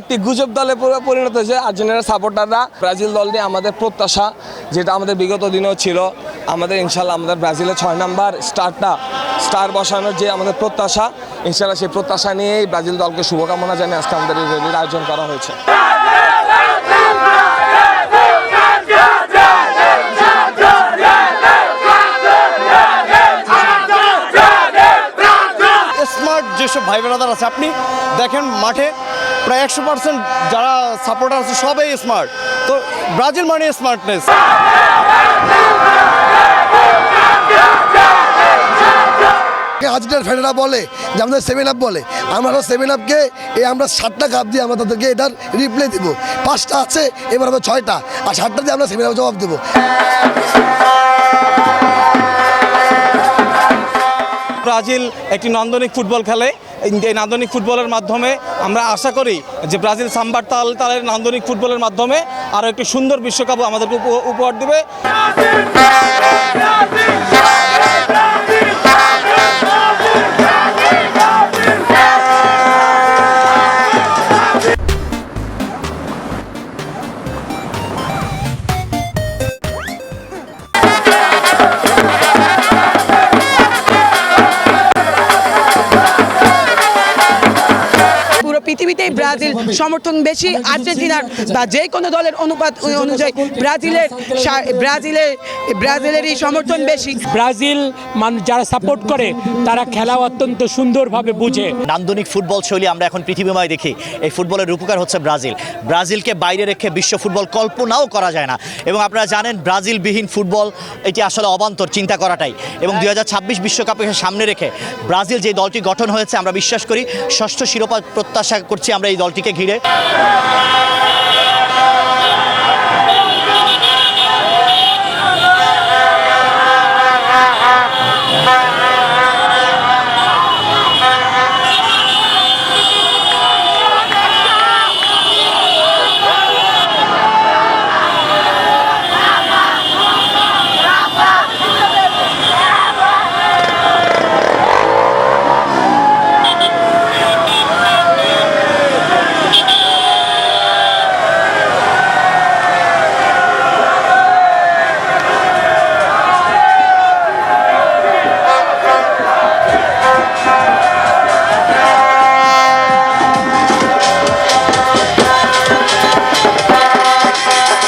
একটি গুজব দলে পরিণত হয়েছে। আর্জেন্টিনার সাপোর্টাররা ব্রাজিল দল নিয়ে আমাদের প্রত্যাশা, যেটা আমাদের বিগত দিনেও ছিল, আমাদের ইনশাল্লাহ আমাদের ব্রাজিলের 6 নাম্বার স্টার বসানোর যে আমাদের প্রত্যাশা, ইনশাল্লাহ সেই প্রত্যাশা নিয়েই ব্রাজিল দলকে শুভকামনা জানিয়ে আজকে আমাদের এই র্যালির আয়োজন করা হয়েছে। স্মার্ট যেসব ভাই বোনেরা আছে, আপনি দেখেন মাঠে প্রায় 100% যারা সাপোর্টার আছে সবাই স্মার্ট। তো ব্রাজিল মানে স্মার্টনেস। আর্জেন্টিনার ফ্যানেরা বলে যে আমাদের 7 আপ বলে, আমরা 7 আপকে আমরা 7টা কাপ দিয়ে আমরা তাদেরকে এটার রিপ্লে দিব। 5টা আছে, এবার আমরা 6টা, আর 7টা দিয়ে আমরা 7 আপ জবাব দেবো। ব্রাজিল একটি নান্দনিক ফুটবল খেলে। এই নান্দনিক ফুটবলের মাধ্যমে আমরা আশা করি যে ব্রাজিল সাম্বার তালের নান্দনিক ফুটবলের মাধ্যমে আরও একটি সুন্দর বিশ্বকাপ আমাদেরকে উপহার দেবে। পৃথিবীতেই ব্রাজিল সমর্থন বেশি। আর্জেন্টিনার বা যে কোনো দলের অনুপাত অনুযায়ী ব্রাজিলেরই সমর্থন বেশি। ব্রাজিল যারা সাপোর্ট করে তারা খেলা অত্যন্ত সুন্দরভাবে বুঝে। নান্দনিক ফুটবল শৈলী আমরা এখন পৃথিবীময় দেখি। এই ফুটবলের রূপকার হচ্ছে ব্রাজিলকে বাইরে রেখে বিশ্ব ফুটবল কল্পনাও করা যায় না। এবং আপনারা জানেন ব্রাজিলবিহীন ফুটবল এটি আসলে অবান্তর চিন্তা করাটাই। এবং 2026 বিশ্বকাপকে সামনে রেখে ব্রাজিল যে দলটি গঠন হয়েছে, আমরা বিশ্বাস করি 6ষ্ঠ শিরোপা প্রত্যাশা করছি আমরা এই দলটিকে ঘিরে।